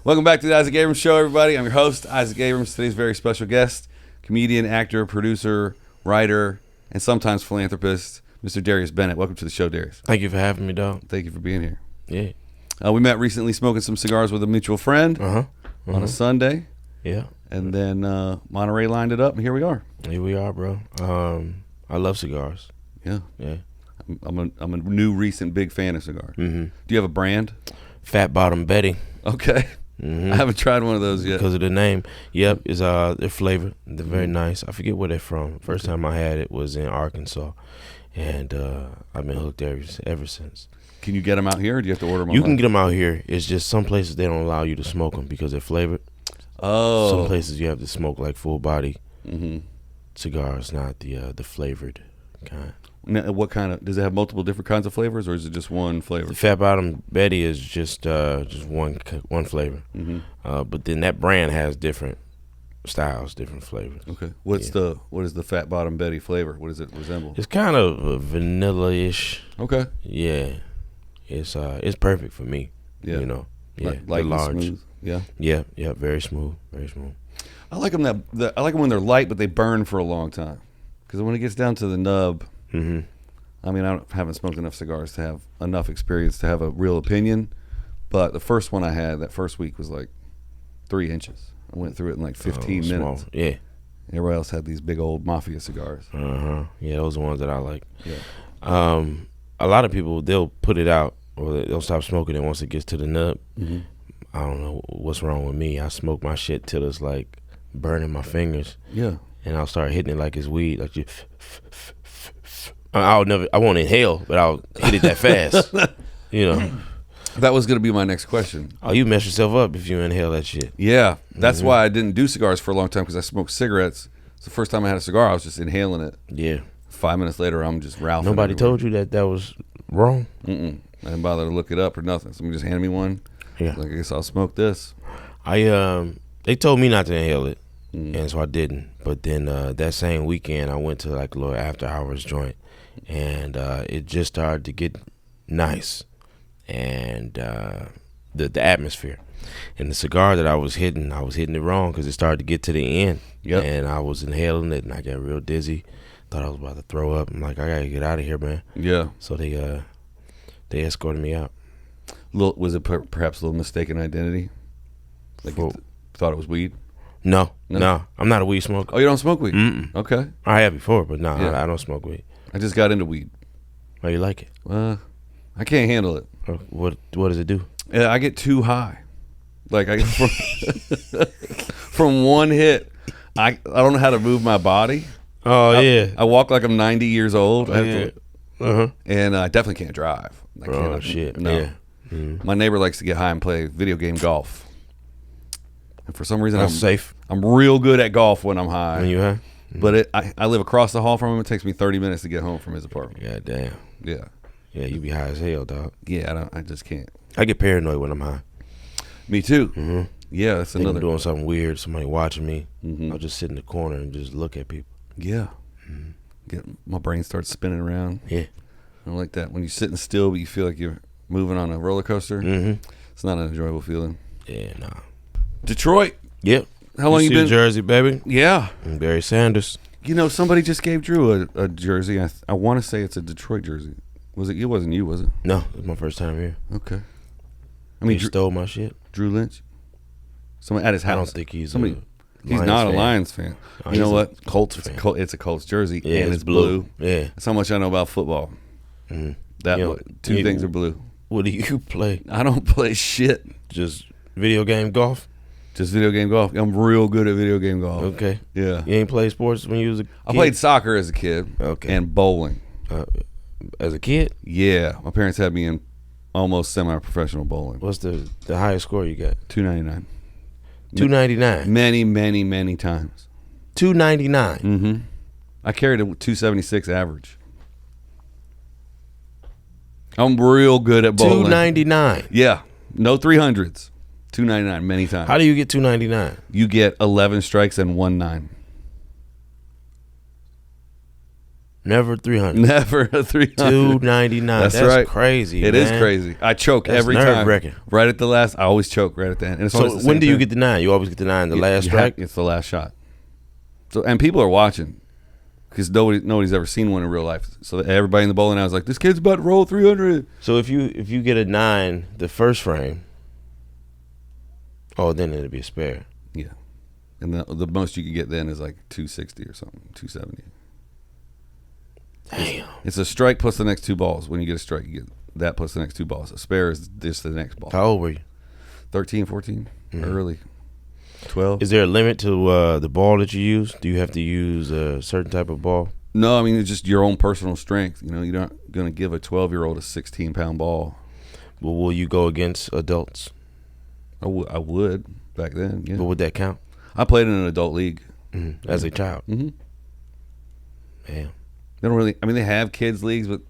Welcome back to the Isaac Abrams Show, everybody. I'm your host, Isaac Abrams. Today's very special guest, comedian, actor, producer, writer, and sometimes philanthropist, Mr. Darius Bennett. Welcome to the show, Darius. Thank you for having me, dog. Thank you for being here. Yeah. We met recently smoking some cigars with a mutual friend on a Sunday. Yeah. And then Monterey lined it up, and here we are. Here we are, bro. I love cigars. Yeah. Yeah. I'm a new, recent big fan of cigars. Mm-hmm. Do you have a brand? Fat Bottom Betty. Okay. Mm-hmm. I haven't tried one of those yet. Because of the name. Yep. Is their flavor. They're very nice. I forget where they're from. First time I had it was in Arkansas. And I've been hooked ever since. Can you get them out here, or do you have to order them? You can get them out here. It's just some places they don't allow you to smoke them because they're flavored. Oh. Some places you have to smoke like full body cigars, not the flavored kind. Now, what kind of, does it have multiple different kinds of flavors, or is it just one flavor? The Fat Bottom Betty is just one flavor, but then that brand has different styles, different flavors. Okay, what is the Fat Bottom Betty flavor? What does it resemble? It's kind of vanilla-ish. Okay, yeah, it's perfect for me. Yeah, you know, yeah, light, large, smooth. Yeah, very smooth, very smooth. I like them I like them when they're light, but they burn for a long time. Because when it gets down to the nub. I mean, I haven't smoked enough cigars to have enough experience to have a real opinion, but the first one I had that first week was like 3 inches. I went through it in like 15 minutes. Small. Yeah. Everybody else had these big old mafia cigars. Yeah, those are the ones that I like. Yeah. A lot of people, they'll put it out or they'll stop smoking it once it gets to the nub. I don't know what's wrong with me. I smoke my shit till it's like burning my fingers. Yeah. And I'll start hitting it like it's weed, like you. I won't inhale, but I'll hit it that fast. You know. That was going to be my next question. Oh, you mess yourself up if you inhale that shit. Yeah, that's why I didn't do cigars for a long time, because I smoked cigarettes. It's the first time I had a cigar, I was just inhaling it. Yeah. 5 minutes later, I'm just ralphing. Nobody told you that was wrong? I didn't bother to look it up or nothing. Somebody just handed me one. Yeah. Like, I guess I'll smoke this. They told me not to inhale it, and so I didn't. But then that same weekend, I went to like a little after hours joint, and it just started to get nice, and the atmosphere, and the cigar that I was hitting it wrong because it started to get to the end, and I was inhaling it, and I got real dizzy, thought I was about to throw up. I'm like, I gotta get out of here, man. Yeah. So they escorted me out. Was it perhaps a little mistaken identity? Like you thought it was weed? No, I'm not a weed smoker. Oh, you don't smoke weed? Okay. I have before, but no, I don't smoke weed. I just got into weed. Oh, you like it? I can't handle it. What does it do? I get too high. Like I get from one hit. I don't know how to move my body. Oh yeah. I walk like I'm 90 years old. And I definitely can't drive. Shit. No. Yeah. My neighbor likes to get high and play video game golf. And for some reason, I'm real good at golf when I'm high. When you high? But I live across the hall from him. It takes me 30 minutes to get home from his apartment. God damn. Yeah. Yeah, you be high as hell, dog. Yeah, I just can't. I get paranoid when I'm high. Me too. Yeah, that's another. I'm doing something weird. Somebody watching me. I'll just sit in the corner and just look at people. Yeah. My brain starts spinning around. Yeah. I don't like that. When you're sitting still, but you feel like you're moving on a roller coaster. It's not an enjoyable feeling. Yeah, nah. Detroit. Yep. How long you been? Jersey, baby. Yeah. And Barry Sanders. You know, somebody just gave Drew a jersey. I want to say it's a Detroit jersey. Was it? It wasn't you, was it? No, it was my first time here. Okay. I mean, Drew stole my shit. Drew Lynch. Someone at his house. I don't think he's not a Lions fan. Oh, you know what? Colts fan. It's a Colts jersey, yeah, and it's blue. Yeah. That's how much I know about football. Two things are blue. What do you play? I don't play shit. Just video game golf? Just video game golf. I'm real good at video game golf. Okay. Yeah. You ain't play sports when you was a kid? I played soccer as a kid. Okay. And bowling. As a kid? Yeah. My parents had me in almost semi-professional bowling. What's the highest score you got? 299. 299? Many, many, many times. 299? I carried a 276 average. I'm real good at bowling. 299? Yeah. No 300s. 299 many times. How do you get 299? You get 11 strikes and 1 9. Never 300. Never a 300. 299. That's right. Crazy. It is crazy. I choke every time. Right at the last. I always choke right at the end. And so when do you get the 9? You always get the 9. The last strike. It's the last shot. So and people are watching because nobody's ever seen one in real life. So everybody in the bowling alley is like, this kid's about to roll 300. So if you get a 9 the first frame, then it'll be a spare. Yeah, and the most you can get then is like 260 or something, 270. Damn. It's a strike plus the next 2 balls. When you get a strike, you get that plus the next 2 balls. A spare is just the next ball. How old were you? 13, 14, early. 12. Is there a limit to the ball that you use? Do you have to use a certain type of ball? No, I mean, it's just your own personal strength. You know, you're not going to give a 12-year-old a 16-pound ball. Well, will you go against adults? I would back then, yeah. But would that count? I played in an adult league. As a child? Mm-hmm. Man. They don't really. I mean, they have kids leagues, but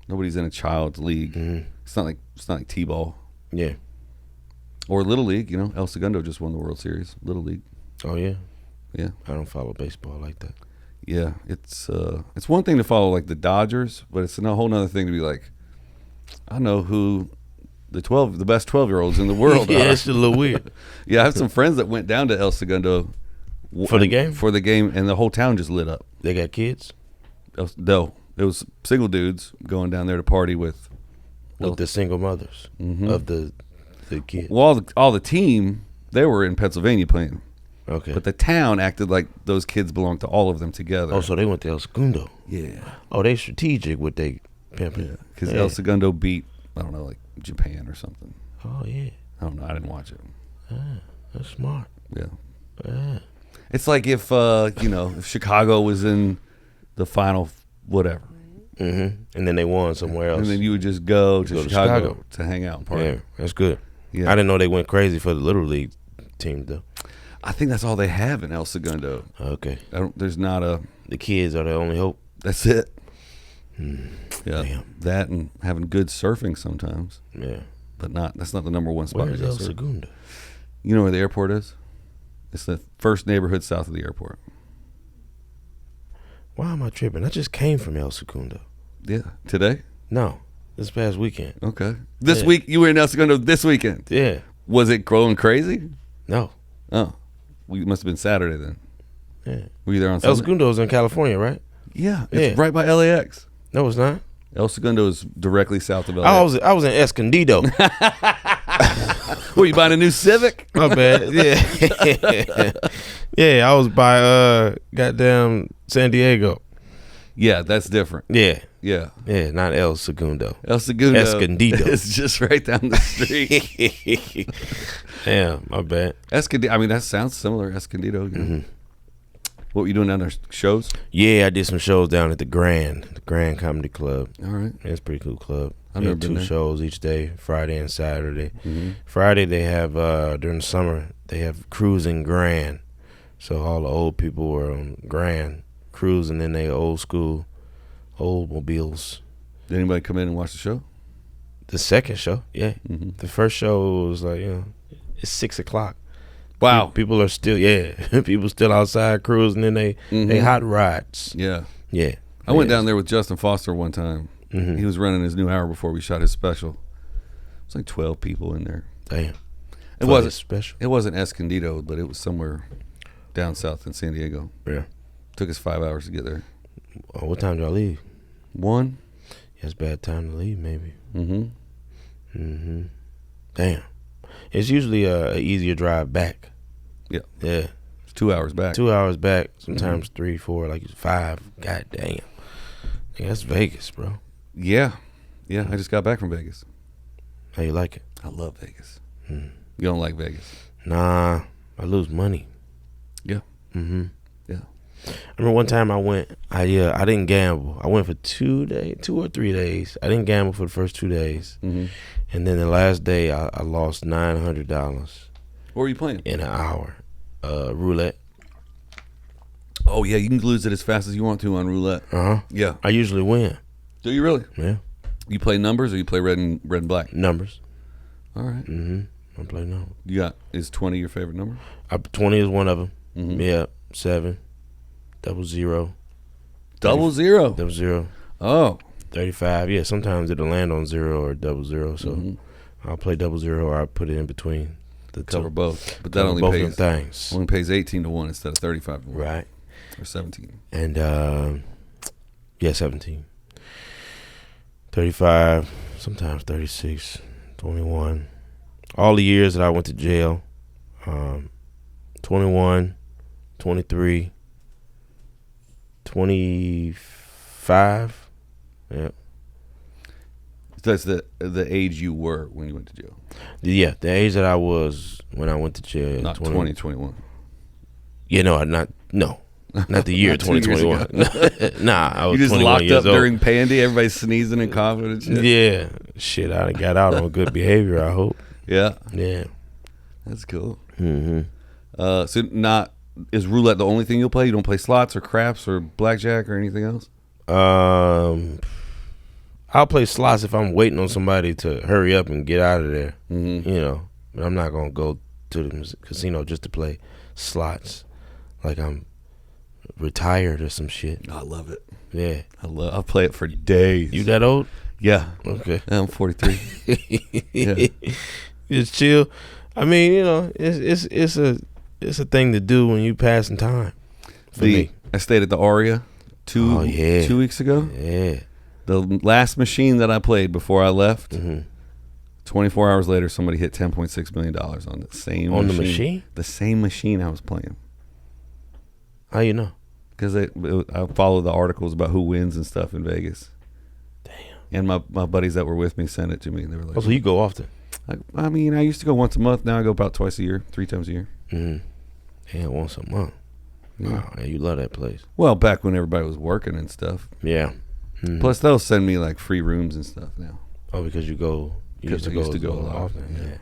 nobody's in a child's league. It's not like t-ball. Yeah. Or Little League. You know, El Segundo just won the World Series. Little League. Oh yeah. Yeah. I don't follow baseball like that. Yeah, it's one thing to follow like the Dodgers, but it's a whole other thing to be like, I know who the best 12-year-olds in the world yeah, are. it's a little weird. Yeah, I have some friends that went down to El Segundo for the game, and the whole town just lit up. They got kids. No, it was single dudes going down there to party with the single mothers of the kids. Well, all the team, they were in Pennsylvania playing. Okay. But the town acted like those kids belonged to all of them together. Oh, so they went to El Segundo. Yeah. Oh, they strategic with they pimping. Yeah, because El Segundo beat, I don't know, like Japan or something. Oh, yeah. I don't know. I didn't watch it. That's smart. Yeah. It's like if Chicago was in the final whatever. And then they won somewhere else. And then you would just go to Chicago to hang out and party. Yeah, that's good. Yeah. I didn't know they went crazy for the Little League team, though. I think that's all they have in El Segundo. Okay. There's not a... The kids are the only hope. That's it. Yeah. Damn. That and having good surfing sometimes. Yeah. But that's not the number one spot. Where's El Segundo? You know where the airport is? It's the first neighborhood south of the airport. Why am I tripping? I just came from El Segundo. Yeah. Today? No. This past weekend. Okay. This week, you were in El Segundo this weekend? Yeah. Was it going crazy? No. Oh. We must have been Saturday then. Yeah. Were you there on Sunday? El Segundo is in California, right? Yeah. It's right by LAX. No, it's not. El Segundo is directly south of LAX. I was in Escondido. Were you buying a new Civic? My bad. Yeah. Yeah, I was by goddamn San Diego. Yeah, that's different. Yeah. Yeah. Yeah, not El Segundo. El Segundo. Escondido. It's just right down the street. Damn, my bad. Escondido. I mean, that sounds similar. Escondido. You know. What were you doing down there? Shows? Yeah, I did some shows down at the Grand Comedy Club. All right. Yeah, it's a pretty cool club. I've never been 2 there. shows each day, Friday and Saturday. Friday they have during the summer they have cruising Grand. So all the old people were on Grand cruising in their old school, old mobiles. Did anybody come in and watch the show? The second show, yeah. The first show was like, it's 6 o'clock. Wow. People are still, people still outside cruising in they hot rods. Yeah. Yeah. I went down there with Justin Foster one time. He was running his new hour before we shot his special. It was like 12 people in there. Damn. It wasn't special. It wasn't Escondido, but it was somewhere down south in San Diego. Yeah. Took us 5 hours to get there. Oh, what time did y'all leave? 1. Yeah, it's bad time to leave, maybe. Damn. It's usually a easier drive back. Yeah. Yeah. It's 2 hours back. 2 hours back. Sometimes 3, 4, like 5. God damn. Yeah, that's Vegas, bro. Yeah. Yeah, I just got back from Vegas. How you like it? I love Vegas. You don't like Vegas? Nah, I lose money. Yeah. Yeah. I remember one time I went, I didn't gamble. I went for 2 or 3 days. I didn't gamble for the first 2 days. And then the last day I lost $900. What were you playing? In an hour. Roulette. Oh, yeah, you can lose it as fast as you want to on roulette. Yeah. I usually win. Do you really? Yeah. You play numbers or you play red and black? Numbers. All right. I play numbers. Is 20 your favorite number? 20 is one of them. Yeah. 7. 00. Double zero. Double zero. Oh. 35. Yeah, sometimes it'll land on 0 or double zero. So I'll play double zero or I'll put it in between. Cover two. both. But that only both pays things. Only pays 18 to 1 instead of 35 to 1. Right. Or 17. And 17. 35, sometimes 36, 21. All the years that I went to jail, 21, 23, 25. Yeah. That's the age you were when you went to jail. Yeah, the age that I was when I went to jail. Not 2021. Yeah, not the year 2021. Nah, I was 21 years old. You just locked up during Pandy, everybody sneezing and coughing and shit. Yeah, shit, I got out on good behavior, I hope. Yeah. Yeah. That's cool. Mm-hmm. Is roulette the only thing you'll play? You don't play slots or craps or blackjack or anything else? I'll play slots if I'm waiting on somebody to hurry up and get out of there. Mm-hmm. You know, but I'm not gonna go to the casino just to play slots like I'm retired or some shit. I love it. Yeah, I'll play it for days. You that old? Yeah. Okay. I'm 43. Yeah. Just chill. I mean, you know, it's a thing to do when you passing time. For me, I stayed at the Aria 2 weeks ago. Yeah. The last machine that I played before I left, 24 hours later, somebody hit $10.6 million on the same machine. On the machine? The same machine I was playing. How you know? Because I follow the articles about who wins and stuff in Vegas. Damn. And my buddies that were with me sent it to me. And they were like, oh, so you go often? I mean, I used to go once a month. Now I go about twice a year, 3 times a year. Mm-hmm. Yeah, once a month. Yeah. Wow, yeah, you love that place. Well, back when everybody was working and stuff. Yeah. Mm-hmm. Plus, they'll send me like free rooms and stuff now. Oh, because you used to go a lot often. Yeah.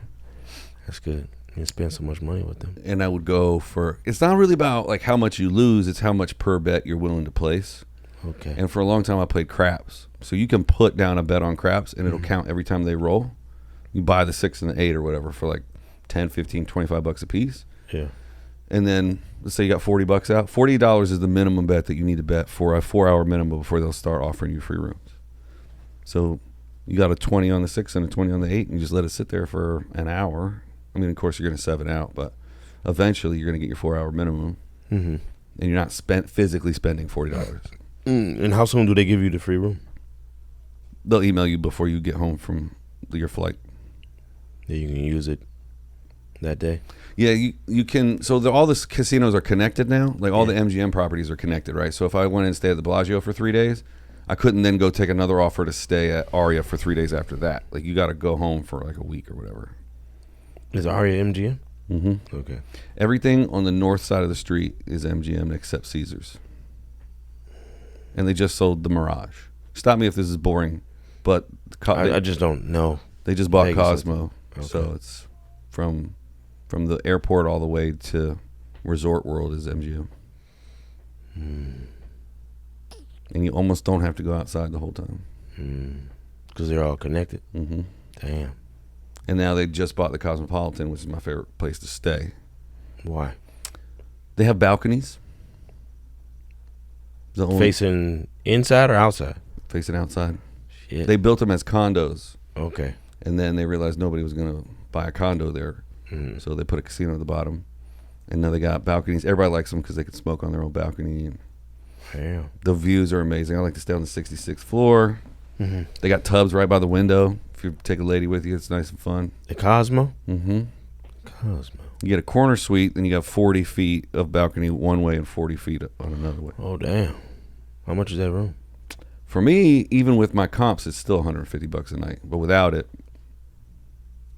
That's good. You spend so much money with them. And I would go for, it's not really about like how much you lose, it's how much per bet you're willing to place. Okay. And for a long time I played craps. So you can put down a bet on craps and it'll count every time they roll. You buy the 6 and the 8 or whatever for like 10, 15, 25 bucks a piece. Yeah. And then let's say you got $40 out. $40 is the minimum bet that you need to bet for a 4-hour minimum before they'll start offering you free rooms. So you got a 20 on the 6 and a 20 on the 8 and you just let it sit there for an hour. I mean, of course, you're going to 7 out, but eventually you're going to get your 4-hour minimum, and you're not physically spending $40. And how soon do they give you the free room? They'll email you before you get home from your flight. Yeah, you can use it that day. Yeah, you can. So all the casinos are connected now. Like all the MGM properties are connected, right? So if I went and stayed at the Bellagio for 3 days, I couldn't then go take another offer to stay at Aria for 3 days after that. Like you got to go home for like a week or whatever. Is Aria MGM? Mm-hmm. Okay. Everything on the north side of the street is MGM except Caesars. And they just sold the Mirage. Stop me if this is boring, but I just don't know. They just bought Vegas. Cosmo, so it's from the airport all the way to Resort World is MGM. And you almost don't have to go outside the whole time. Because they're all connected. Mm-hmm. Damn. And now they just bought the Cosmopolitan, which is my favorite place to stay. Why? They have balconies. Facing inside or outside? Facing outside. Shit. They built them as condos. Okay. And then they realized nobody was going to buy a condo there. So they put a casino at the bottom. And now they got balconies. Everybody likes them because they can smoke on their own balcony. And damn. the views are amazing. I like to stay on the 66th floor. They got tubs right by the window. If you take a lady with you, it's nice and fun. The Cosmo? Cosmo. You get a corner suite, then you got 40 feet of balcony one way and 40 feet on another way. Oh, damn. How much is that room? For me, even with my comps, it's still $150 a night. But without it,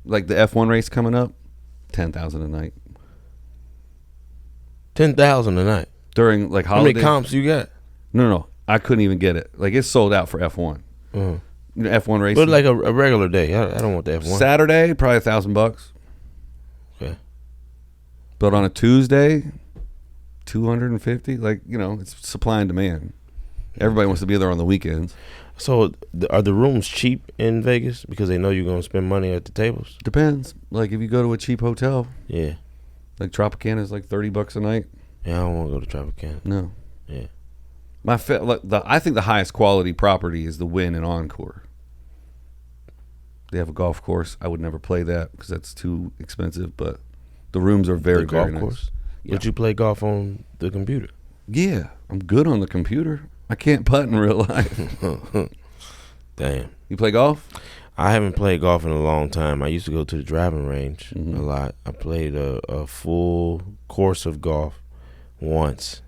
like the F1 race coming up, $10,000 a night. $10,000 a night? During like holidays. How many comps you got? No. I couldn't even get it. Like it's sold out for F1. You know, F1 racing. But like a regular day. I don't want the F1. Saturday, probably $1,000. Okay. But on a Tuesday, 250. Like, you know, it's supply and demand. Everybody wants to be there on the weekends. So are the rooms cheap in Vegas because they know you're going to spend money at the tables? Depends. Like if you go to a cheap hotel. Yeah. Like Tropicana is like $30 a night. Yeah, I don't want to go to Tropicana. No. Yeah. I think the highest quality property is the Wynn and Encore. They have a golf course. I would never play that because that's too expensive. But the rooms are very, very nice. Course? Yeah. Would you play golf on the computer? Yeah, I'm good on the computer. I can't putt in real life. Damn. You play golf? I haven't played golf in a long time. I used to go to the driving range a lot. I played a full course of golf once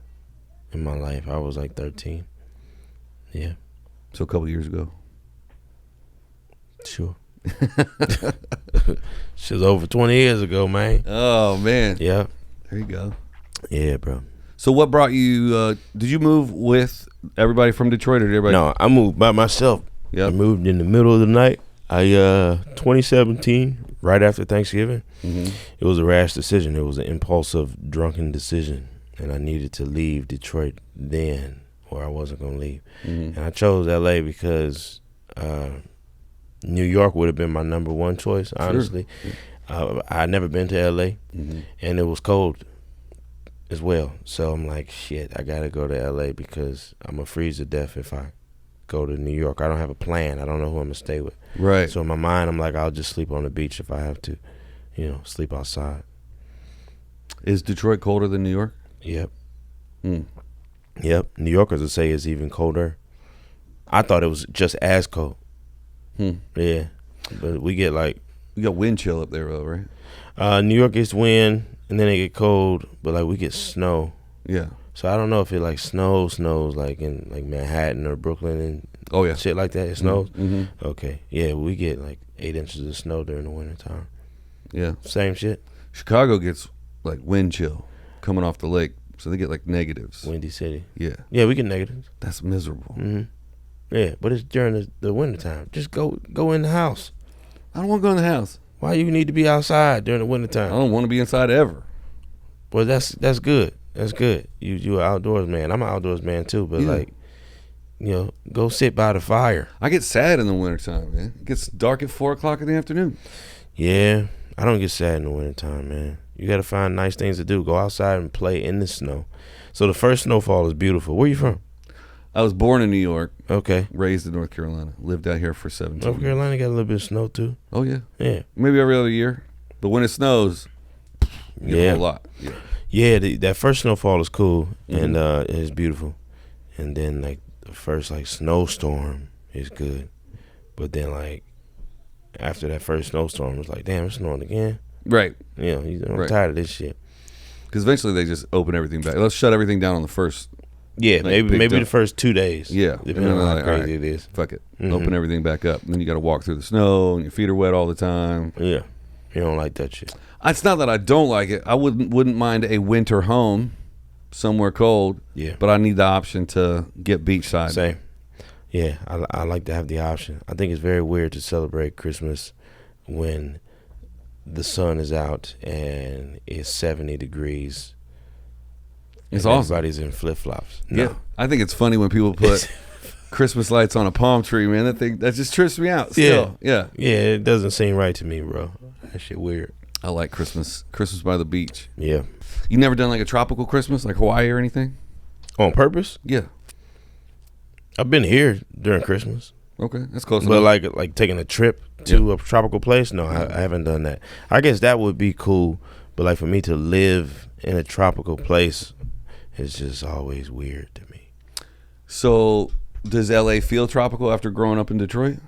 in my life. I was like 13. Yeah. So a couple years ago. Sure. Shit's over 20 years ago, man. Oh, man. Yeah. There you go. Yeah, bro. So what brought you, did you move with everybody from Detroit or did everybody? No, I moved by myself. Yep. I moved in the middle of the night. 2017, right after Thanksgiving, it was a rash decision. It was an impulsive, drunken decision. And I needed to leave Detroit then, or I wasn't going to leave. And I chose L.A. because New York would have been my number one choice, honestly. Sure. I'd never been to L.A., and it was cold as well. So I'm like, shit, I got to go to L.A. because I'm going to freeze to death if I go to New York. I don't have a plan. I don't know who I'm going to stay with. Right. So in my mind, I'm like, I'll just sleep on the beach if I have to, sleep outside. Is Detroit colder than New York? Yep. Yep. New Yorkers would say it's even colder. I thought it was just as cold. Yeah. But we get you got wind chill up there though, right? New York gets wind and then it get cold, but we get snow. Yeah. So I don't know if it snows like in Manhattan or Brooklyn and shit like that. It snows. Okay. Yeah, we get 8 inches of snow during the wintertime. Yeah. Same shit. Chicago gets wind chill coming off the lake, so they get negatives. Windy City. Yeah. Yeah, we get negatives. That's miserable. Yeah, but it's during the wintertime. Just go in the house. I don't want to go in the house. Why you need to be outside during the wintertime? I don't want to be inside ever. Well, that's good. That's good. You an outdoors man. I'm an outdoors man too, but go sit by the fire. I get sad in the wintertime, man. It gets dark at 4 o'clock in the afternoon. Yeah, I don't get sad in the wintertime, man. You got to find nice things to do. Go outside and play in the snow. So the first snowfall is beautiful. Where you from? I was born in New York. Okay. Raised in North Carolina. Lived out here for 17 years. North Carolina got a little bit of snow too. Oh, yeah. Yeah. Maybe every other year. But when it snows, you get a whole lot. Yeah. Yeah, that first snowfall is cool, and it's beautiful. And then, the first, snowstorm is good. But then, after that first snowstorm, it's damn, it's snowing again. Right. I'm tired of this shit. Because eventually they just open everything back. Let's shut everything down on the first. Yeah, maybe the first 2 days. Yeah. Depending on how crazy it is. Fuck it. Open everything back up. And then you got to walk through the snow, and your feet are wet all the time. Yeah. You don't like that shit. It's not that I don't like it. I wouldn't mind a winter home somewhere cold. Yeah. But I need the option to get beachside. Same. Yeah, I like to have the option. I think it's very weird to celebrate Christmas when the sun is out and it's 70 degrees. It's awesome. Everybody's in flip-flops. No. Yeah. I think it's funny when people put Christmas lights on a palm tree, man. That just trips me out still. Yeah. Yeah, it doesn't seem right to me, bro. That shit weird. I like Christmas by the beach. Yeah. You never done a tropical Christmas, like Hawaii or anything? On purpose? Yeah. I've been here during Christmas. Okay, that's close enough. But like taking a trip to a tropical place? No, I haven't done that. I guess that would be cool, but for me to live in a tropical place, it's just always weird to me. So, does LA feel tropical after growing up in Detroit?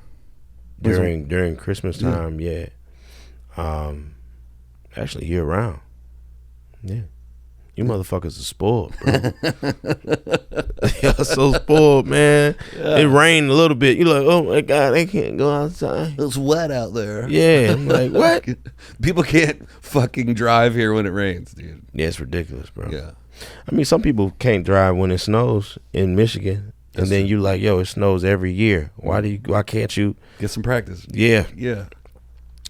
During Christmas time, yeah. Actually year round. Yeah. You motherfuckers are spoiled, bro. Y'all so spoiled, man. Yeah. It rained a little bit. You're like, oh my God, they can't go outside. It's wet out there. Yeah. I'm like, what? People can't fucking drive here when it rains, dude. Yeah, it's ridiculous, bro. Yeah. I mean, some people can't drive when it snows in Michigan. And then you like, yo, it snows every year. Why can't you get some practice? Yeah. Yeah.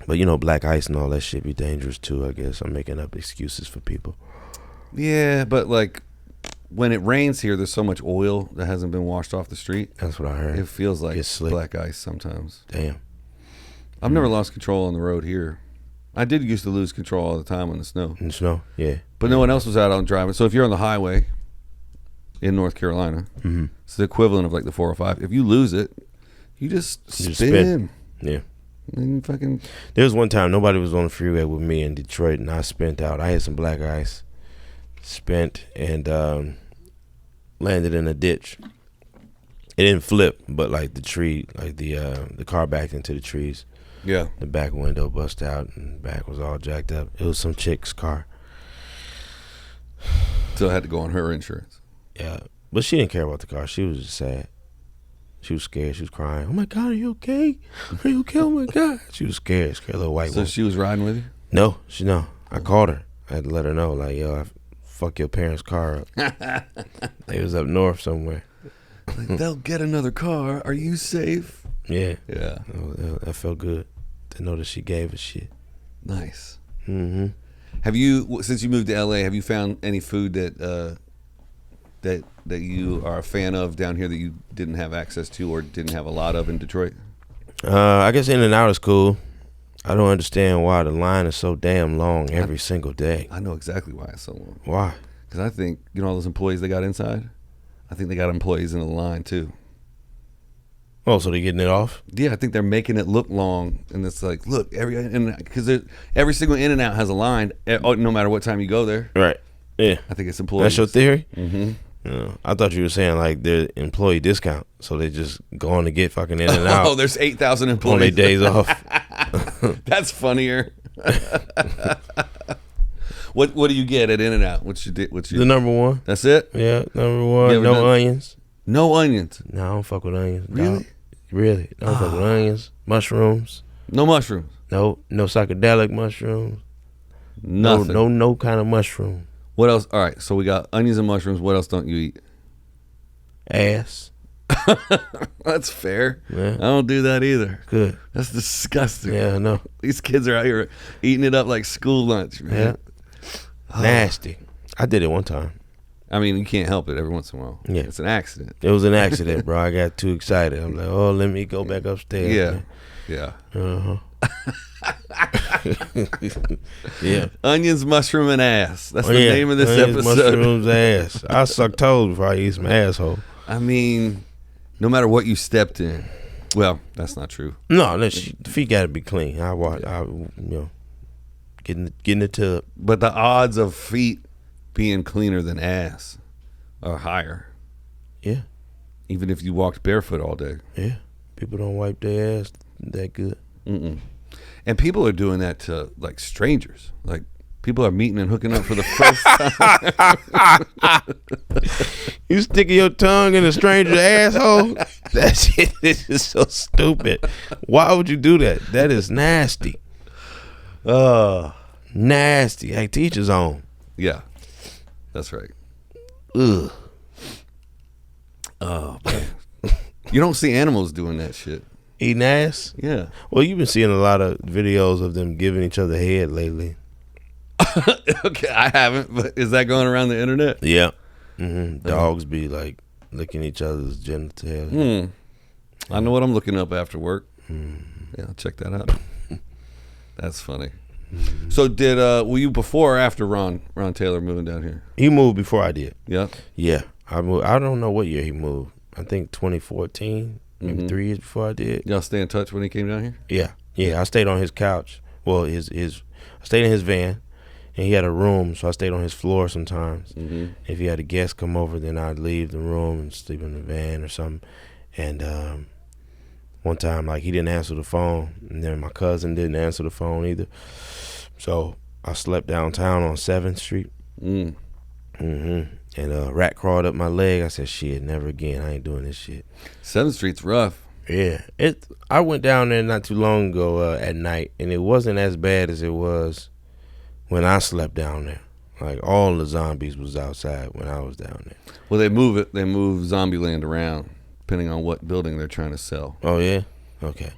But black ice and all that shit be dangerous too, I guess. I'm making up excuses for people. Yeah, but when it rains here, there's so much oil that hasn't been washed off the street. That's what I heard. It feels like black ice sometimes. Damn. I've never lost control on the road here. I did used to lose control all the time in the snow. In the snow, yeah. But no one else was out on driving. So if you're on the highway, in North Carolina. Mm-hmm. It's the equivalent of like the 405. If you lose it, you just spin. Yeah. And fucking. There was one time nobody was on the freeway with me in Detroit, and I spent out. I had some black ice, spent, and landed in a ditch. It didn't flip, but like the tree, like the car backed into the trees. Yeah. The back window bust out, and the back was all jacked up. It was some chick's car. So I had to go on her insurance. Yeah, but she didn't care about the car. She was just sad. She was scared. She was crying. Oh my God, are you okay? Are you okay? Oh my God. She was scared little white woman. So she was riding with you? No. I called her. I had to let her know, like, yo, I fuck your parents' car up. They was up north somewhere. Like, they'll get another car. Are you safe? Yeah. Yeah. That felt good to know that she gave a shit. Nice. Mm-hmm. Have you, since you moved to LA, have you found any food that you are a fan of down here that you didn't have access to or didn't have a lot of in Detroit? I guess In-N-Out is cool. I don't understand why the line is so damn long every single day. I know exactly why it's so long. Why? Because I think, you know all those employees they got inside? I think they got employees in the line too. Oh, so they're getting it off? Yeah, I think they're making it look long, and it's like, look, because every single In-N-Out has a line, no matter what time you go there. Right. Yeah. I think it's employees. That's your theory? Mm-hmm. I thought you were saying like their employee discount, so they just go on to get fucking In-N-Out. Oh, there's 8,000 employees on their days off. That's funnier. What do you get at In-N-Out? What's your the number one? That's it? Yeah, number one. No onions. No onions. No, I don't fuck with onions. Really? Dog. Really? I don't fuck with onions. Mushrooms. No mushrooms. No psychedelic mushrooms. Nothing. No kind of mushroom. What else? All right, so we got onions and mushrooms. What else don't you eat? Ass. That's fair. Yeah. I don't do that either. Good. That's disgusting. Yeah, I know. These kids are out here eating it up like school lunch, man. Yeah. Nasty. I did it one time. I mean, you can't help it every once in a while. Yeah. It's an accident. It was an accident, bro. I got too excited. I'm like, oh, let me go back upstairs. Yeah. Man. Yeah. Uh-huh. Yeah. Onions, mushroom, and ass. That's the name of this episode. Mushrooms, ass. I suck toes before I eat some asshole. I mean, no matter what you stepped in. Well, that's not true. No, the feet got to be clean. I get in the tub. But the odds of feet being cleaner than ass are higher. Yeah. Even if you walked barefoot all day. Yeah. People don't wipe their ass that good. Mm-mm. And people are doing that to like strangers. Like people are meeting and hooking up for the first time. You sticking your tongue in a stranger's asshole? That shit is just so stupid. Why would you do that? That is nasty. Nasty. Hey, teach his own. Yeah. That's right. Ugh. Oh, man. You don't see animals doing that shit. Eating ass? Yeah. Well, you've been seeing a lot of videos of them giving each other head lately. Okay, I haven't, but is that going around the internet? Yeah. Mm-hmm. Dogs be like licking each other's genitals. I know what I'm looking up after work. Mm-hmm. Yeah, I'll check that out. That's funny. Mm-hmm. So were you before or after Ron Taylor moving down here? He moved before I did. Yeah. Yeah. I moved. I don't know what year he moved. I think 2014, maybe 3 years before I did. Y'all stay in touch when he came down here? Yeah. Yeah. I stayed on his couch. Well, I stayed in his van, and he had a room, so I stayed on his floor sometimes. Mm-hmm. If he had a guest come over, then I'd leave the room and sleep in the van or something. And one time, like, he didn't answer the phone, and then my cousin didn't answer the phone either. So I slept downtown on 7th Street. Mm-hmm. And a rat crawled up my leg. I said, shit, never again. I ain't doing this shit. 7th Street's rough. Yeah. I went down there not too long ago at night, and it wasn't as bad as it was when I slept down there. Like, all the zombies was outside when I was down there. Well, they move Zombieland around depending on what building they're trying to sell. Oh, yeah? Okay.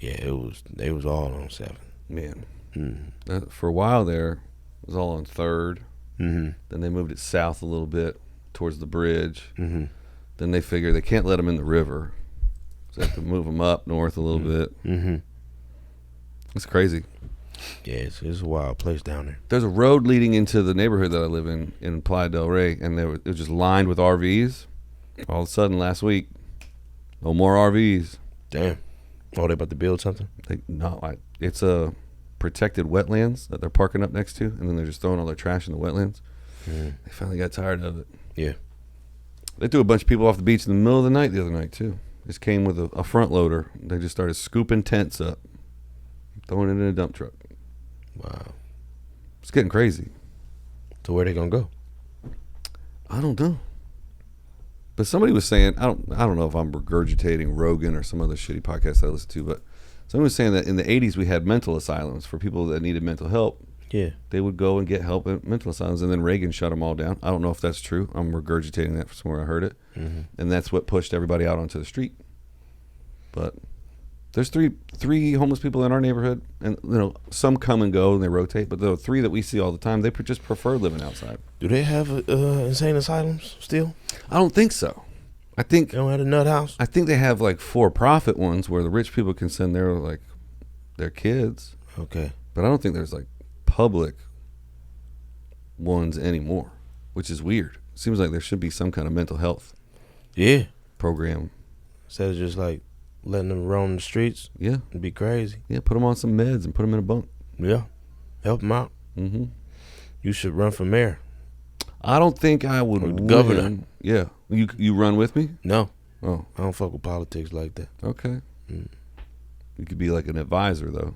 Yeah, they was all on 7th. Man. For a while there, it was all on 3rd. Mm-hmm. Then they moved it south a little bit towards the bridge. Mm-hmm. Then they figure they can't let them in the river, so they have to move them up north a little bit. Mm-hmm. It's crazy. Yeah, it's a wild place down there. There's a road leading into the neighborhood that I live in Playa del Rey, and it was just lined with RVs. All of a sudden, last week, no more RVs. Damn. Oh, they about to build something? It's a protected wetlands that they're parking up next to, and then they're just throwing all their trash in the wetlands. They finally got tired of it. Yeah. They threw a bunch of people off the beach in the middle of the night the other night, too. Just came with a front loader. They just started scooping tents up, throwing it in a dump truck. Wow. It's getting crazy. So where they gonna go? I don't know. But somebody was saying, I don't know if I'm regurgitating Rogan or some other shitty podcast that I listen to, but somebody was saying that in the 80s we had mental asylums for people that needed mental help. Yeah. They would go and get help at mental asylums, and then Reagan shut them all down. I don't know if that's true. I'm regurgitating that from somewhere I heard it. And that's what pushed everybody out onto the street. But there's three homeless people in our neighborhood, and some come and go and they rotate, but the three that we see all the time, they just prefer living outside. Do they have insane asylums still? I don't think so. They don't have a nut house? I think they have like for-profit ones where the rich people can send their kids. Okay. But I don't think there's like public ones anymore, which is weird. Seems like there should be some kind of mental health program. Instead of just like letting them roam the streets. Yeah. It'd be crazy. Yeah, put them on some meds and put them in a bunk. Yeah. Help them out. Mm-hmm. You should run for mayor. I don't think I would win. Governor. Yeah. You run with me? No. Oh. I don't fuck with politics like that. Okay. You could be like an advisor, though.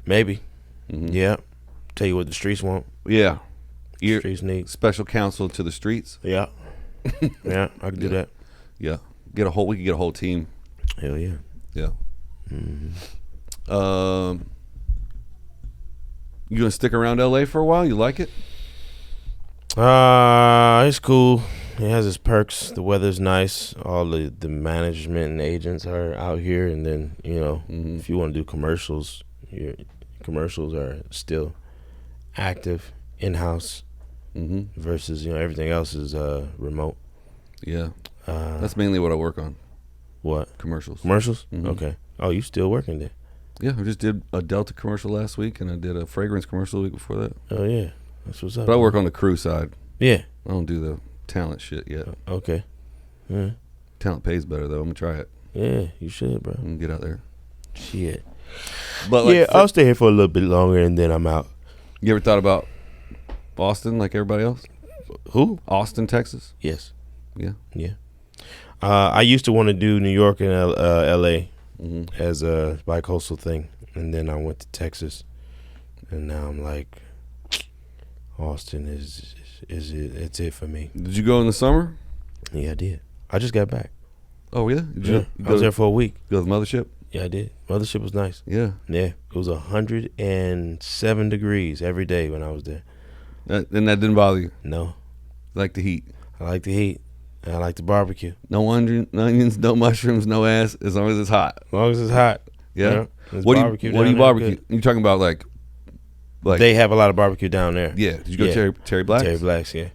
Maybe. Yeah. Tell you what the streets want. Yeah. Streets need. Special counsel to the streets. Yeah. Yeah, I could do that. Yeah. We could get a whole team. Hell yeah. Yeah. You gonna stick around LA for a while? You like it? It's cool. It has its perks. The weather's nice. All the management and agents are out here, and then if you want to do commercials, your commercials are still active in-house versus everything else is remote. Yeah. That's mainly what I work on. What? Commercials. Okay. Oh, you still working there? Yeah, I just did a Delta commercial last week, and I did a fragrance commercial the week before that. Oh yeah, that's what's up. But I work on the crew side. Yeah. I don't do the talent shit yet. Okay. Yeah. Talent pays better though. I'm gonna try it. Yeah, you should, bro. I'm gonna get out there. Shit. But I'll stay here for a little bit longer and then I'm out. You ever thought about Austin like everybody else? Who? Austin, Texas. Yes. Yeah. Yeah. I used to want to do New York and L.A. As a bi-coastal thing, and then I went to Texas, and now I'm like, Austin is it's it for me. Did you go in the summer? Yeah, I did. I just got back. Oh yeah. I was there for a week. Go to the mothership? Yeah, I did. Mothership was nice. Yeah. Yeah. It was 107 degrees every day when I was there. And that didn't bother you? No. You like the heat? I like the heat. I like the barbecue. No onions, no mushrooms, no ass, as long as it's hot. As long as it's hot. Yeah. What do you barbecue? You talking about like they have a lot of barbecue down there. Yeah. Did you go to Terry Black's? Terry Black's, yeah.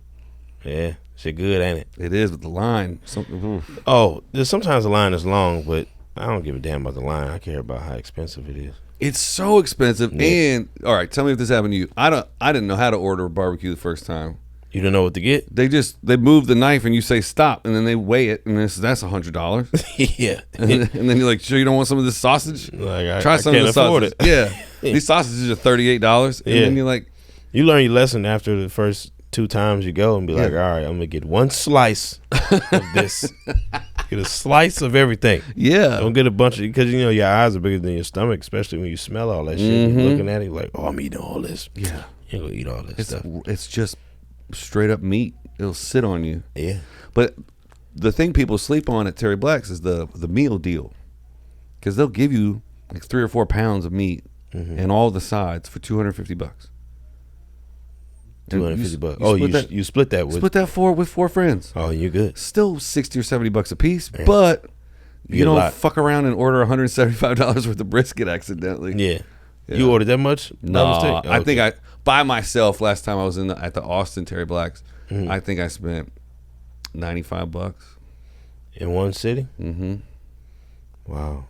Yeah. Shit good, ain't it? It is with the line. Sometimes the line is long, but I don't give a damn about the line. I care about how expensive it is. It's so expensive. Yeah. And all right, tell me if this happened to you. I didn't know how to order a barbecue the first time. You don't know what to get? They move the knife and you say stop, and then they weigh it, and that's $100. Yeah. And then you're like, sure you don't want some of this sausage? Like, Try some of the sausage. Yeah. These sausages are $38. And then you're like, you learn your lesson after the first 2 times you go and be like, all right, I'm gonna get one slice of this. Get a slice of everything. Yeah. Don't get a bunch of, because your eyes are bigger than your stomach, especially when you smell all that shit. You're looking at it like, oh, I'm eating all this. Yeah. You ain't gonna eat all this stuff. It's just straight up meat. It'll sit on you. Yeah. But the thing people sleep on at Terry Black's is the meal deal, because they'll give you like 3 or 4 pounds of meat and all the sides for $250. $250. You split that with with 4 friends. Oh, you're good. Still $60 or $70 a piece, but you don't fuck around and order $175 worth of brisket accidentally. Yeah. You ordered that much? No, I think I by myself last time I was at the Austin Terry Black's. I think I spent $95 in one city. Wow.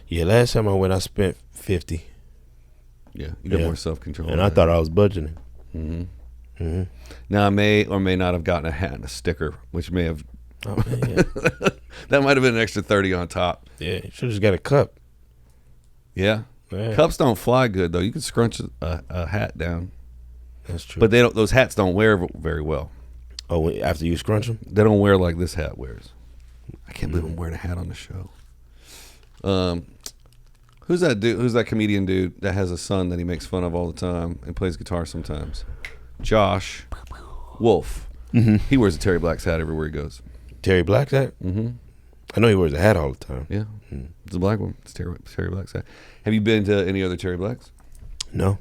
Yeah, last time I went, I spent $50. Yeah, you got more self-control. And I thought I was budgeting. Now I may or may not have gotten a hat and a sticker, which may have. Oh man, yeah. That might have been an extra 30 on top. Yeah, you should have just got a cup. Yeah. Cups don't fly good though. You can scrunch a hat down. That's true. But they don't. Those hats don't wear very well. Oh, after you scrunch them, they don't wear like this hat wears. I can't believe I'm wearing a hat on the show. Who's that dude? Who's that comedian dude that has a son that he makes fun of all the time and plays guitar sometimes? Josh Wolf. He wears a Terry Black's hat everywhere he goes. Terry Black's hat? I know he wears a hat all the time. Yeah. It's a black one. It's Terry Black's hat. Have you been to any other Terry Blacks? No.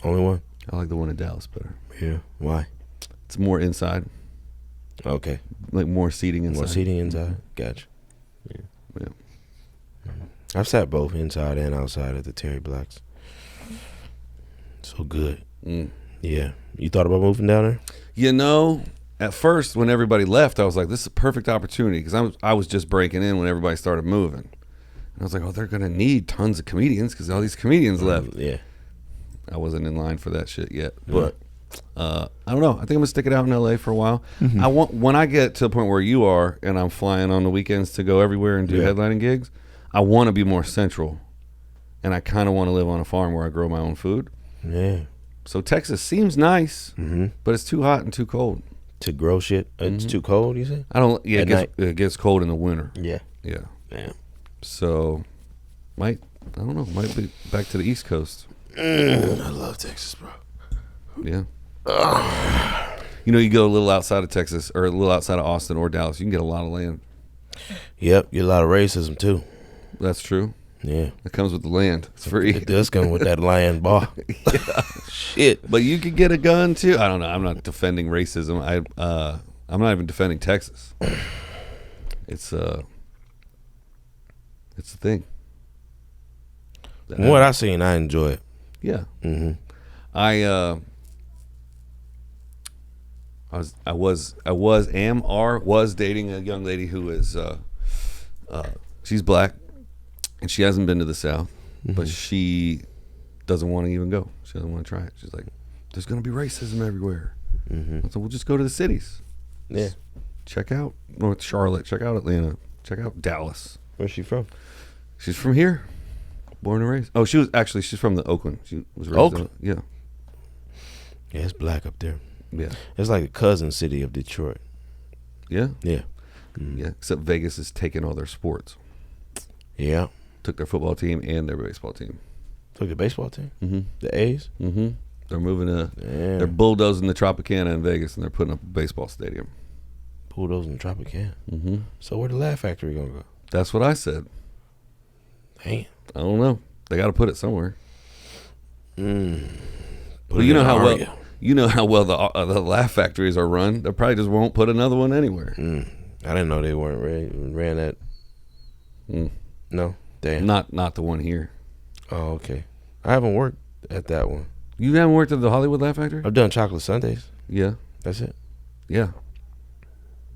Only one. I like the one in Dallas better. Yeah. Why? It's more inside. Okay. Like more seating inside. More seating inside? Gotcha. Yeah. I've sat both inside and outside at the Terry Blacks. So good. Yeah. You thought about moving down there? You know, at first when everybody left, I was like, this is a perfect opportunity because I was just breaking in when everybody started moving. And I was like, oh, they're going to need tons of comedians because all these comedians left. Yeah. I wasn't in line for that shit yet. But I don't know. I think I'm going to stick it out in L.A. for a while. When I get to the point where you are and I'm flying on the weekends to go everywhere and do headlining gigs, I want to be more central. And I kind of want to live on a farm where I grow my own food. Yeah. So Texas seems nice, but it's too hot and too cold. To grow shit? It's too cold, you say? I don't. Yeah, it gets cold in the winter. Yeah. Yeah. Yeah. So, I don't know. Might be back to the East Coast. I love Texas, bro. Yeah. You know, you go a little outside of Texas or a little outside of Austin or Dallas, you can get a lot of land. Yep. Get a lot of racism too. That's true. Yeah. It comes with the land. It's free. It does come with that land, boy. Yeah. Shit. But you could get a gun too. I don't know. I'm not defending racism. I'm not even defending Texas. It's a thing. From what I've seen, I enjoy it. Yeah. I was dating a young lady who is she's black and she hasn't been to the South, but she doesn't want to even go. She doesn't want to try it. She's like, there's going to be racism everywhere. So we'll just go to the cities. Yeah. Check out North Charlotte. Check out Atlanta. Check out Dallas. Where's she from? She's from here. Born and raised. Oh, she's from the Oakland. She was raised Oakland? Yeah, it's black up there. Yeah. It's like a cousin city of Detroit. Yeah? Yeah. Yeah, except Vegas is taking all their sports. Yeah. Took their football team and their baseball team. Took the baseball team? The A's? They're moving they're bulldozing the Tropicana in Vegas and they're putting up a baseball stadium. Bulldozing the Tropicana? So where the Laugh Factory gonna go? That's what I said. Damn. I don't know. They got to put it somewhere. But you know how well the Laugh Factories are run. They probably just won't put another one anywhere. I didn't know they weren't ran that. No, damn. Not the one here. Oh, okay. I haven't worked at that one. You haven't worked at the Hollywood Laugh Factory? I've done Chocolate Sundays. Yeah. That's it. Yeah.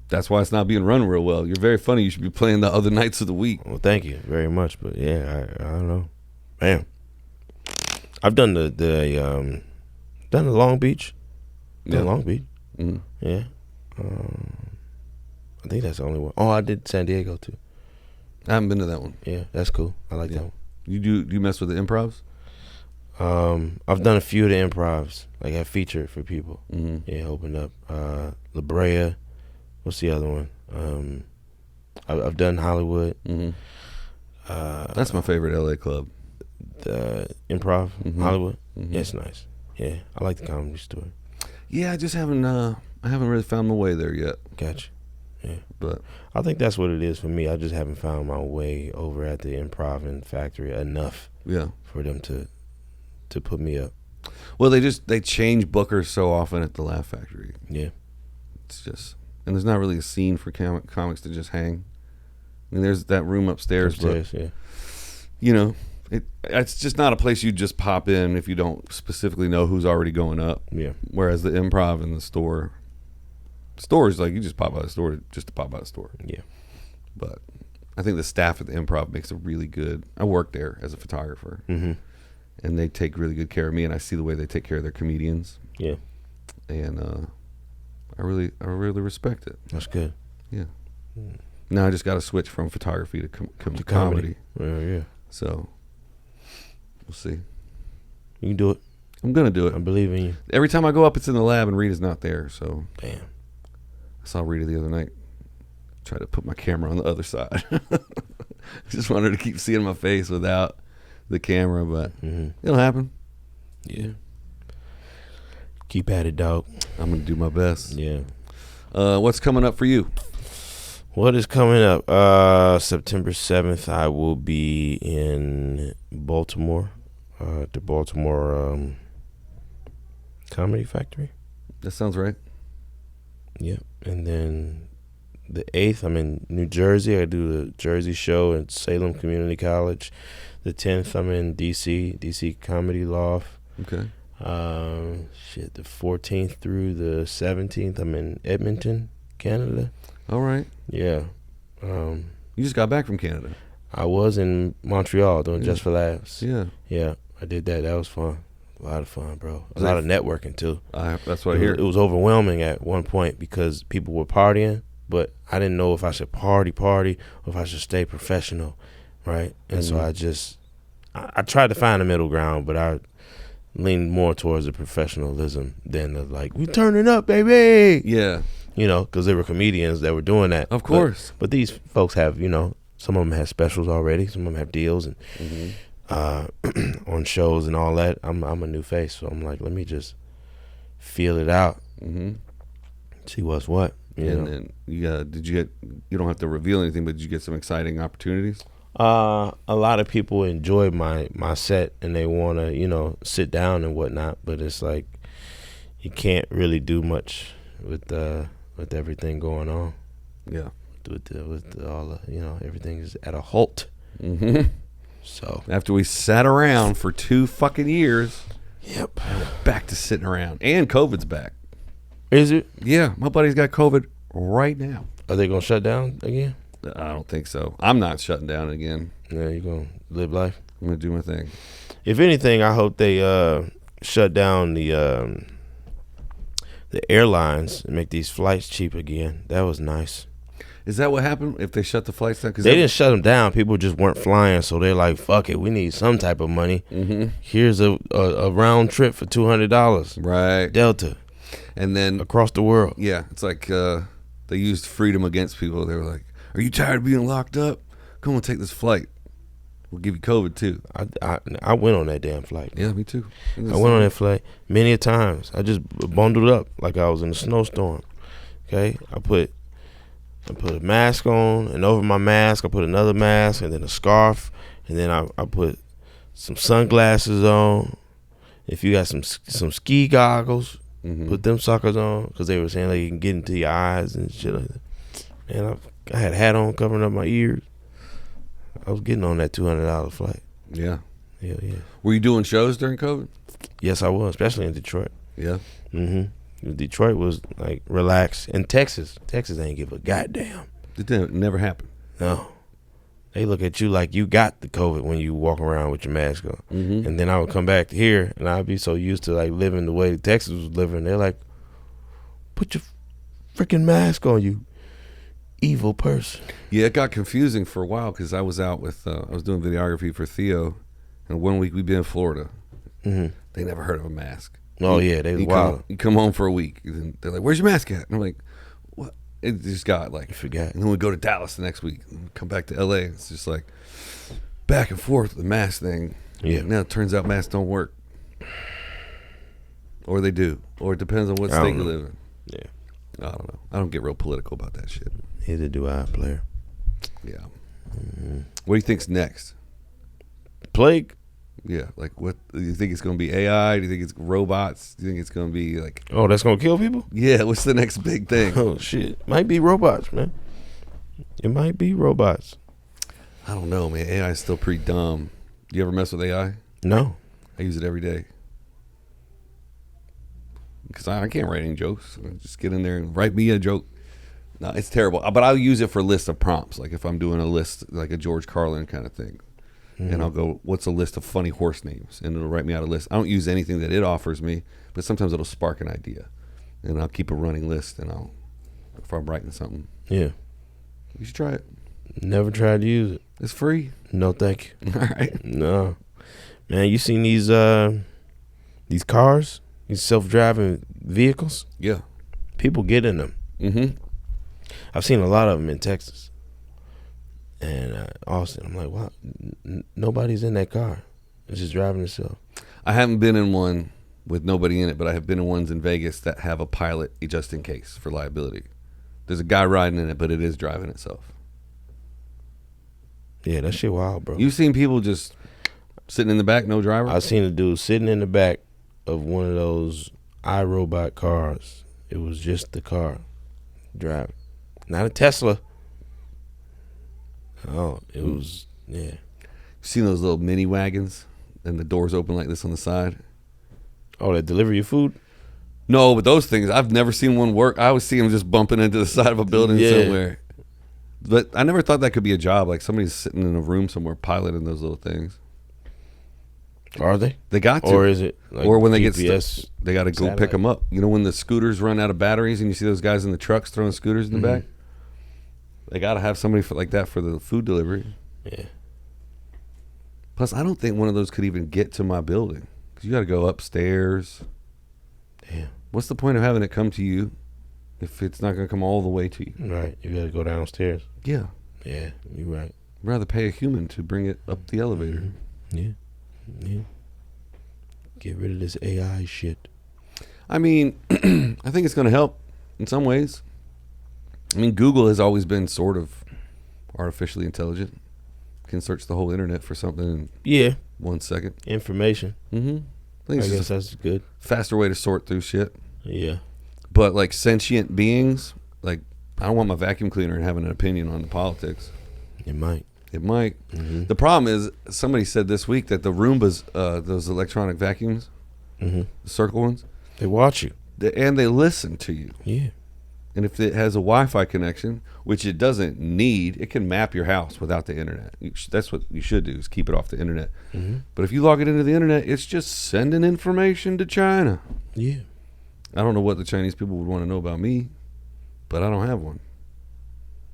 That's why it's not being run real well. You're very funny. You should be playing the other nights of the week. Well, thank you very much. But yeah, I don't know. Man, I've done the Long Beach. Yeah. Long Beach. Yeah. I think that's the only one. Oh, I did San Diego too. I haven't been to that one. Yeah, that's cool. I like that one. Do you mess with the improvs? I've done a few of the improvs. Like I featured for people. Yeah, opened up La Brea. What's the other one? I've done Hollywood. That's my favorite LA club. The Improv, Hollywood. Yeah, it's nice. Yeah, I like the Comedy Store. Yeah, I just haven't. I haven't really found my way there yet. Gotcha. Yeah, but I think that's what it is for me. I just haven't found my way over at the Improv and Factory enough. Yeah, for them to put me up. Well, they change bookers so often at the Laugh Factory. Yeah, it's just. And there's not really a scene for comics to just hang. I mean, there's that room upstairs, but yeah. You know, it's just not a place you just pop in if you don't specifically know who's already going up. Yeah. Whereas the Improv and the store is like you just pop by the store just to pop by the store. Yeah. But I think the staff at the Improv makes a really good. I worked there as a photographer, and they take really good care of me, and I see the way they take care of their comedians. Yeah. And I really respect it. That's good. Yeah. Now I just got to switch from photography to comedy. Yeah. So we'll see. You can do it. I'm gonna do it. I believe in you. Every time I go up, it's in the lab, and Rita's not there. So Damn. I saw Rita the other night. Try to put my camera on the other side. Just wanted her to keep seeing my face without the camera, but it'll happen. Yeah. Keep at it, dog. I'm gonna do my best. Yeah. What's coming up for you? What is coming up? September 7th, I will be in Baltimore, the Baltimore Comedy Factory. That sounds right. Yep. And then the 8th, I'm in New Jersey. I do the Jersey show at Salem Community College. The 10th, I'm in DC Comedy Loft. Okay. The 14th through the 17th, I'm in Edmonton, Canada. All right. Yeah. You just got back from Canada. I was in Montreal doing Just for Laughs. Yeah. Yeah, I did that. That was fun. A lot of fun, bro. A lot of networking, too. That's what I hear. It was overwhelming at one point because people were partying, but I didn't know if I should party, or if I should stay professional, right? And so I tried to find a middle ground, but I leaned more towards the professionalism than the, like, we turning up, baby. Yeah. You know, because there were comedians that were doing that. Of course. But these folks have, you know, some of them have specials already. Some of them have deals and on shows and all that. I'm a new face, so I'm like, let me just feel it out, see what's what. And you don't have to reveal anything, but did you get some exciting opportunities? A lot of people enjoy my set and they want to, you know, sit down and whatnot. But it's like you can't really do much with everything going on. Yeah. With all you know, everything is at a halt. So after we sat around for 2 fucking years, yep, back to sitting around, and COVID's back. Is it? Yeah, my buddy's got COVID right now. Are they gonna shut down again? I don't think so. I'm not shutting down again. Yeah, you gonna live life. I'm gonna do my thing. If anything, I hope they shut down the airlines and make these flights cheap again. That was nice. Is that what happened? If they shut the flights down? They didn't shut them down. People just weren't flying, so they're like, "Fuck it, we need some type of money. Here's a round trip for $200, right? Delta, and then across the world." Yeah, it's like they used freedom against people. They were like, "Are you tired of being locked up? Come on, take this flight. We'll give you COVID too." I went on that damn flight. Yeah, me too. I went on that flight many a times. I just bundled up like I was in a snowstorm. Okay, I put a mask on, and over my mask I put another mask, and then a scarf, and then I put some sunglasses on. If you got some ski goggles, put them suckers on, because they were saying like you can get into your eyes and shit like that. And I had a hat on covering up my ears. I was getting on that $200 flight. Yeah. Yeah. Were you doing shows during COVID? Yes, I was, especially in Detroit. Yeah. Detroit was like relaxed. And Texas ain't give a goddamn. It never happened. No. They look at you like you got the COVID when you walk around with your mask on. And then I would come back here and I'd be so used to like living the way Texas was living. They're like, put your freaking mask on, you evil person. Yeah, it got confusing for a while because I was out with I was doing videography for Theo, and 1 week we'd been in Florida. They never heard of a mask. Oh yeah, they was wild. You come home for a week, and they're like, "Where's your mask at?" And I'm like, "What?" It just got like, I forgot. And then we go to Dallas the next week, and we come back to LA. It's just like back and forth with the mask thing. Yeah. Now it turns out masks don't work, or they do, or it depends on what state you live in. Yeah. I don't know. I don't get real political about that shit. Neither do I, player. Yeah. What do you think's next? Plague? Yeah. Like, what do you think it's going to be? AI? Do you think it's robots? Do you think it's going to be like? Oh, that's gonna kill people? Yeah. What's the next big thing? Oh shit! Might be robots, man. It might be robots. I don't know, man. AI is still pretty dumb. Do you ever mess with AI? No. I use it every day. Because I can't write any jokes. I just get in there and write me a joke. No, it's terrible. But I'll use it for lists of prompts. Like if I'm doing a list, like a George Carlin kind of thing. and I'll go, what's a list of funny horse names? And it'll write me out a list. I don't use anything that it offers me, but sometimes it'll spark an idea. And I'll keep a running list, and if I'm writing something. Yeah. You should try it. Never tried to use it. It's free. No, thank you. All right. No. Man, you seen these cars? These self-driving vehicles? Yeah. People get in them. Mm-hmm. I've seen a lot of them in Texas and Austin. I'm like, wow, nobody's in that car. It's just driving itself. I haven't been in one with nobody in it, but I have been in ones in Vegas that have a pilot just in case for liability. There's a guy riding in it, but it is driving itself. Yeah, that shit wild, bro. You've seen people just sitting in the back, no driver? I seen a dude sitting in the back of one of those iRobot cars. It was just the car driving. Not a Tesla. Oh, it was, yeah. You seen those little mini wagons and the doors open like this on the side? Oh, that deliver your food? No, but those things, I've never seen one work. I always see them just bumping into the side of a building somewhere. But I never thought that could be a job. Like somebody's sitting in a room somewhere piloting those little things. Are they? They got to. Or is it like or when they GPS get stuck, they got to go pick them up. You know when the scooters run out of batteries and you see those guys in the trucks throwing scooters in the back? They got to have somebody like that for the food delivery. Yeah. Plus, I don't think one of those could even get to my building because you got to go upstairs. Damn. What's the point of having it come to you if it's not going to come all the way to you? Right. You got to go downstairs. Yeah. Yeah, you're right. I'd rather pay a human to bring it up the elevator. Yeah. Yeah. Get rid of this AI shit. I mean, I think it's going to help in some ways. I mean, Google has always been sort of artificially intelligent. Can search the whole internet for something in 1 second. Information. Mm-hmm. I guess that's good. Faster way to sort through shit. Yeah. But like sentient beings, like I don't want my vacuum cleaner having an opinion on the politics. It might. It might. Mm-hmm. The problem is somebody said this week that the Roombas, those electronic vacuums, the circle ones, they watch you. And they listen to you. Yeah. And if it has a Wi-Fi connection, which it doesn't need, it can map your house without the internet. That's what you should do, is keep it off the internet. Mm-hmm. But if you log it into the internet, it's just sending information to China. Yeah. I don't know what the Chinese people would want to know about me, but I don't have one.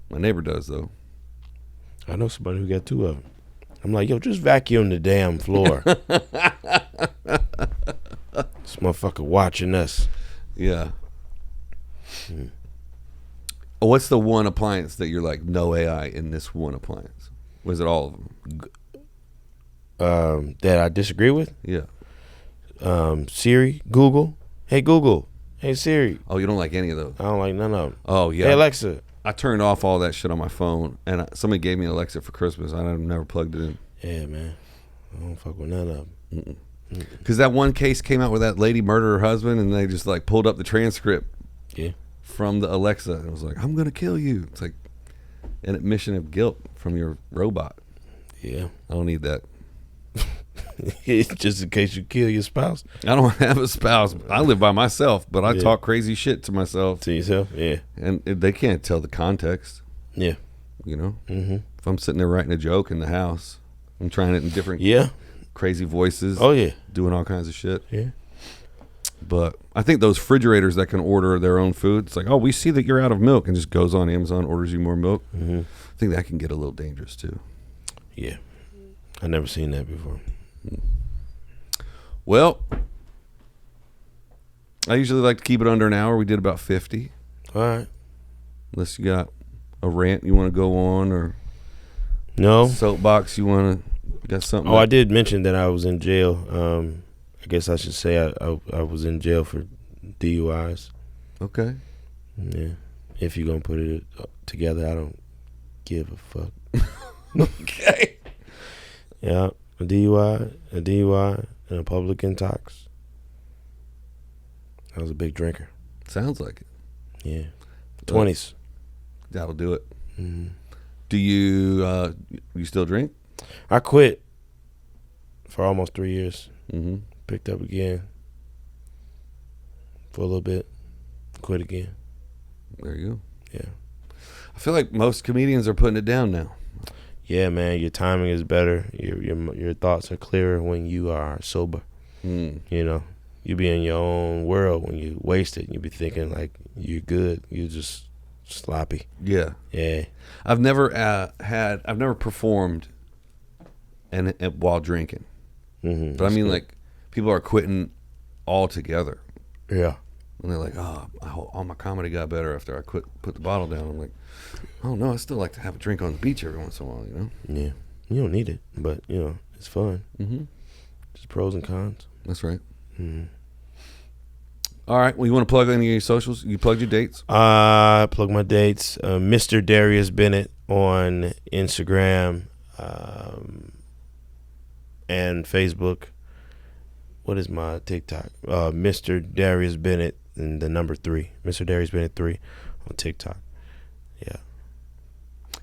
My neighbor does, though. I know somebody who got 2 of them. I'm like, yo, just vacuum the damn floor. This motherfucker watching us. Yeah. What's the one appliance that you're like, no AI in this one appliance? Was it all of them? That I disagree with? Yeah. Siri, Google. Hey, Google. Hey, Siri. Oh, you don't like any of those? I don't like none of them. Oh, yeah. Hey, Alexa. I turned off all that shit on my phone, and somebody gave me an Alexa for Christmas. I never plugged it in. Yeah, man. I don't fuck with none of them. Because that one case came out where that lady murdered her husband, and they just like pulled up the transcript from the Alexa, and it was like, I'm going to kill you. It's like an admission of guilt from your robot. Yeah. I don't need that. Just in case you kill your spouse. I don't have a spouse. I live by myself, but I talk crazy shit to myself. To yourself? Yeah. And they can't tell the context. Yeah. You know? Mm-hmm. If I'm sitting there writing a joke in the house, I'm trying it in different crazy voices. Oh, yeah. Doing all kinds of shit. Yeah. But I think those refrigerators that can order their own food, it's like, oh, we see that you're out of milk, and just goes on Amazon, orders you more milk. Mm-hmm. I think that can get a little dangerous, too. Yeah. I've never seen that before. Well, I usually like to keep it under an hour. We did about 50. All right. Unless you got a rant you want to go on, or no soapbox you want to got something. I did mention that I was in jail. I guess I should say I was in jail for DUIs. Okay. Yeah. If you're gonna put it together, I don't give a fuck. Okay. Yeah. A DUI, and a public intox. I was a big drinker. Sounds like it. Yeah. 20s. That'll do it. Mm-hmm. Do you still drink? I quit for almost 3 years. Mm-hmm. Picked up again for a little bit. Quit again. There you go. Yeah. I feel like most comedians are putting it down now. yeah, man, your timing is better. Your thoughts are clearer when you are sober. You know, you be in your own world when you waste it. You be thinking like you're good. You just sloppy. Yeah. Yeah. I've never performed and while drinking. But I mean, like, people are quitting altogether. Yeah. And they're like, oh, all my comedy got better after I put the bottle down. I'm like, oh no, I still like to have a drink on the beach every once in a while, you know? Yeah. You don't need it, but, you know, it's fun. Just pros and cons. That's right. All right. Well, you want to plug any of your socials? You plugged your dates? Plug my dates. Mr. Darius Bennett on Instagram and Facebook. What is my TikTok? Mr. Darius Bennett and the number 3. Mr. Darius Bennett 3 on TikTok. Yeah.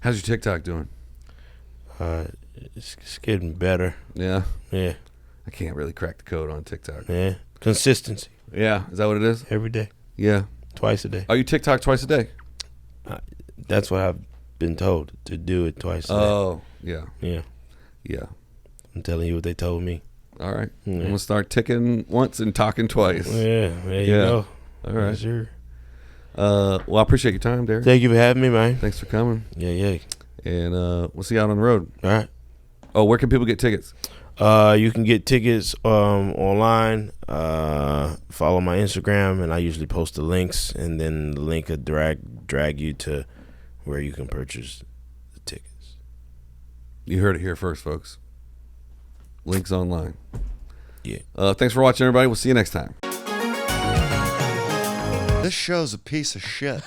How's your TikTok doing? It's getting better. Yeah. Yeah. I can't really crack the code on TikTok. Yeah. Consistency. Yeah. Is that what it is? Every day. Yeah. Twice a day. Are you TikTok twice a day? That's what I've been told, to do it twice a day. Oh, yeah. Yeah. Yeah. I'm telling you what they told me. All right. Yeah. I'm going to start ticking once and talking twice. Yeah. There you go. All right. Sure. Well, I appreciate your time, Derek. Thank you for having me, man. Thanks for coming. Yeah. And we'll see you out on the road. All right. Oh, where can people get tickets? You can get tickets online. Follow my Instagram, and I usually post the links, and then the link will drag you to where you can purchase the tickets. You heard it here first, folks. Links online. Yeah. Thanks for watching, everybody. We'll see you next time. This show's a piece of shit.